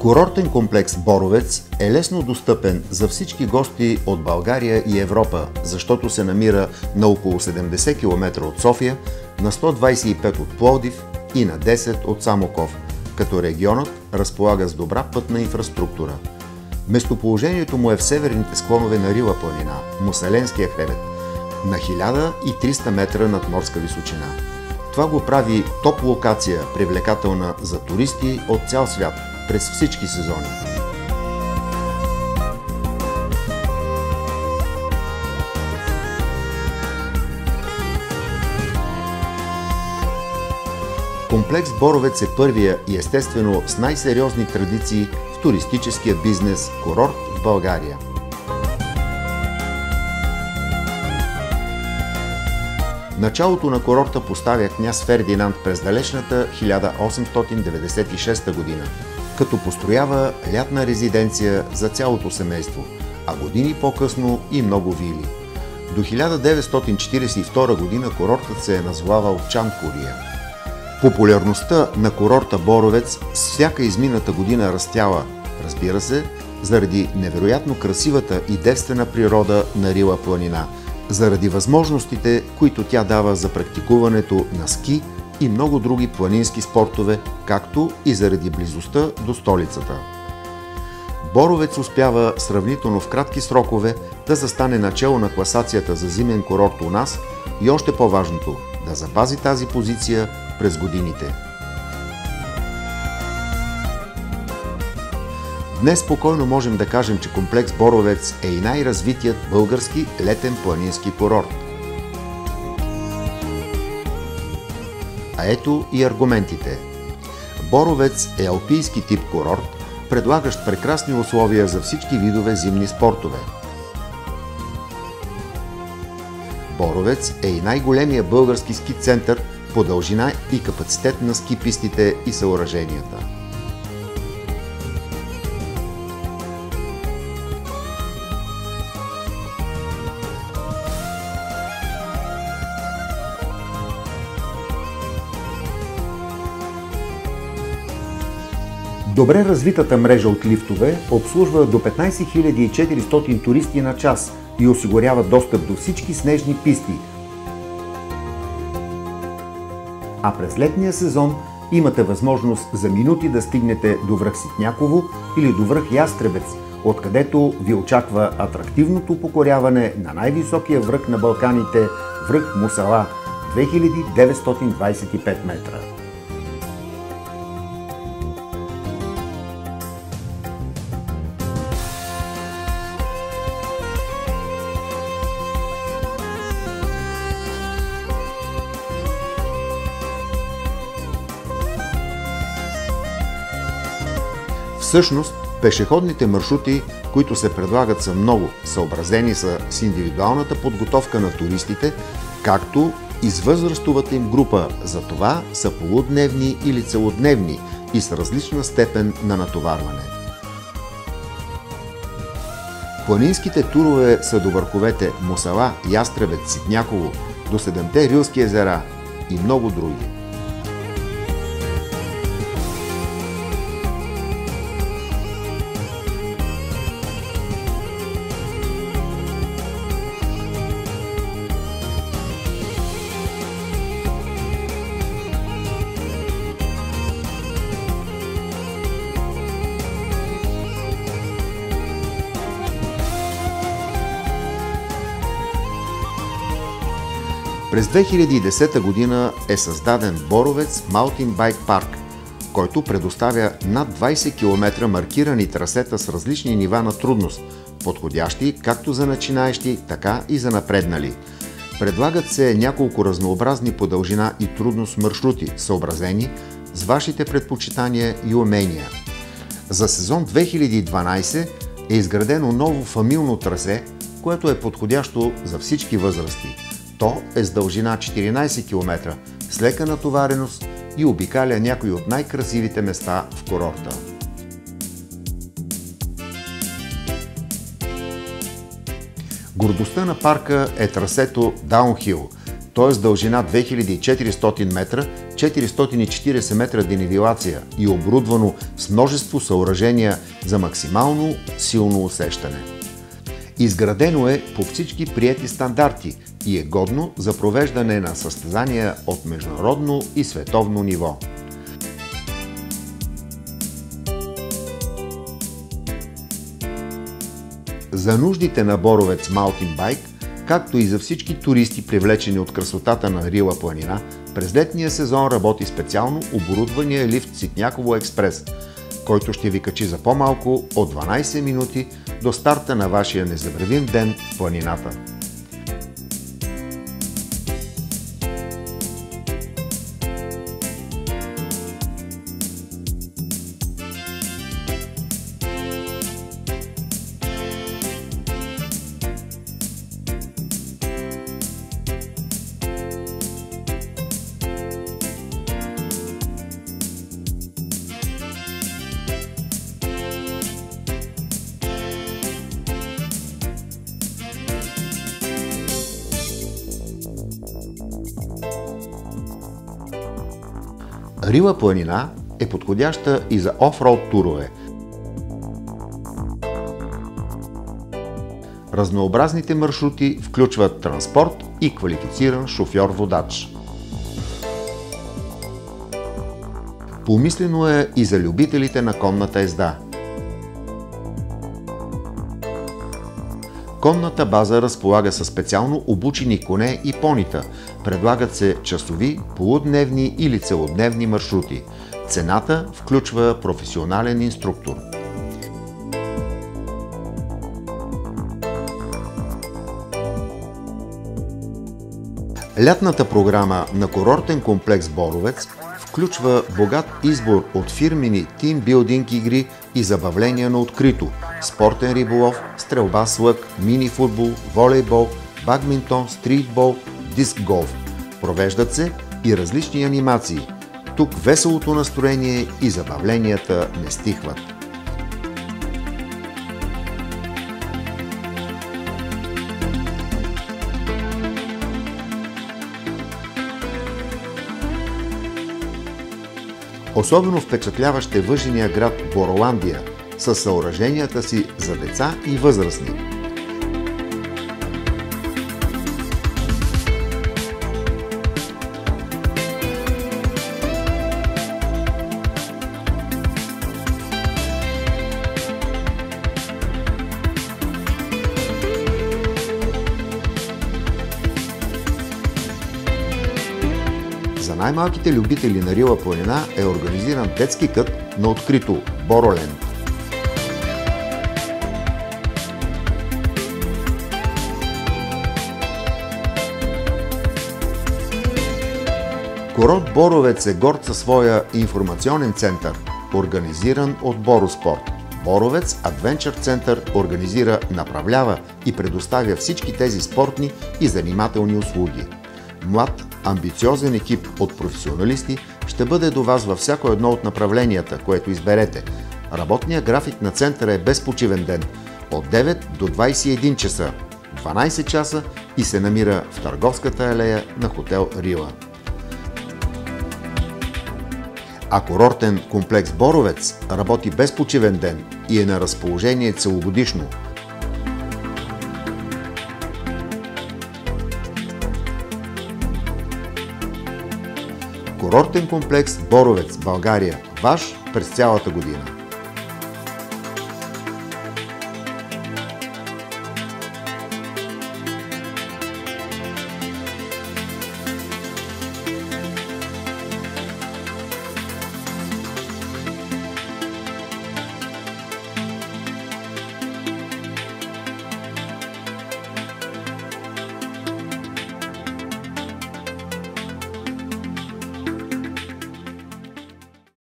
Курортен комплекс Боровец е лесно достъпен за всички гости от България и Европа, защото се намира на около 70 км от София, на 125 от Пловдив и на 10 от Самоков, като регионът разполага с добра пътна инфраструктура. Местоположението му е в северните склонове на Рила планина, Мусаленския хребет, на 1300 метра над морска височина. Това го прави топ локация, привлекателна за туристи от цял свят през всички сезони. Комплекс Боровец е първия и естествено с най-сериозни традиции в туристическия бизнес курорт в България. Началото на курорта поставя княз Фердинанд през далечната 1896 година, като построява лятна резиденция за цялото семейство, а години по-късно и много вили. До 1942 година курортът се е назвавал Чанкория. Популярността на курорта Боровец с всяка измината година растяла, разбира се, заради невероятно красивата и девствена природа на Рила планина, заради възможностите, които тя дава за практикуването на ски и много други планински спортове, както и заради близостта до столицата. Боровец успява сравнително в кратки срокове да застане начело на класацията за зимен курорт у нас и още по-важното – да запази тази позиция през годините. Днес спокойно можем да кажем, че комплекс Боровец е и най-развитият български летен планински курорт. А ето и аргументите. Боровец е алпийски тип курорт, предлагащ прекрасни условия за всички видове зимни спортове. Боровец е и най-големия български ски център по дължина и капацитет на ски пистите и съоръженията. Добре развитата мрежа от лифтове обслужва до 15 400 туристи на час и осигурява достъп до всички снежни писти. А през летния сезон имате възможност за минути да стигнете до връх Ситняково или до връх Ястребец, откъдето ви очаква атрактивното покоряване на най-високия връх на Балканите, връх Мусала, 2925 метра. Всъщност, пешеходните маршрути, които се предлагат, са много, съобразени са с индивидуалната подготовка на туристите, както и с възрастовата им група, затова са полудневни или целодневни и с различна степен на натоварване. Планинските турове са до върховете Мусала, Ястребец, Ситняково, до 7-те Рилски езера и много други. През 2010 година е създаден Боровец Маунтин Байк Парк, който предоставя над 20 км маркирани трасета с различни нива на трудност, подходящи както за начинаещи, така и за напреднали. Предлагат се няколко разнообразни по дължина и трудност маршрути, съобразени с вашите предпочитания и умения. За сезон 2012 е изградено ново фамилно трасе, което е подходящо за всички възрасти. То е с дължина 14 км, с лека натовареност и обикаля някои от най-красивите места в курорта. Гордостта на парка е трасето Даунхил. Той е с дължина 2400 метра, 440 метра денивелация и оборудвано с множество съоръжения за максимално силно усещане. Изградено е по всички приети стандарти и е годно за провеждане на състезания от международно и световно ниво. За нуждите на Боровец Маунтин Байк, както и за всички туристи, привлечени от красотата на Рила планина, през летния сезон работи специално оборудвания лифт Ситняково експрес, който ще ви качи за по-малко от 12 минути до старта на вашия незабравим ден в планината. Рила планина е подходяща и за офроуд турове. Разнообразните маршрути включват транспорт и квалифициран шофьор-водач. Помислено е и за любителите на конната езда. Конната база разполага със специално обучени коне и понита. Предлагат се часови, полудневни или целодневни маршрути. Цената включва професионален инструктор. Лятната програма на курортен комплекс Боровец включва богат избор от фирмени тимбилдинг игри и забавления на открито, спортен риболов, стрелба с лък, мини-футбол, волейбол, бадминтон, стритбол, диск-голф. Провеждат се и различни анимации. Тук веселото настроение и забавленията не стихват. Особено впечатляващ е въжения град Бороландия със съоръженията си за деца и възрастни. За най-малките любители на Рила планина е организиран детски кът на открито Бороленд. Курорт Боровец е горд със своя информационен център, организиран от Бороспорт. Боровец Адвенчър център организира, направлява и предоставя всички тези спортни и занимателни услуги. Млад, амбициозен екип от професионалисти ще бъде до вас във всяко едно от направленията, което изберете. Работният график на центъра е безпочивен ден от 9 до 21 часа, 12 часа и се намира в търговската алея на хотел Рила. А курортен комплекс Боровец работи безпочивен ден и е на разположение целогодишно. Курортен комплекс Боровец, България. Ваш през цялата година.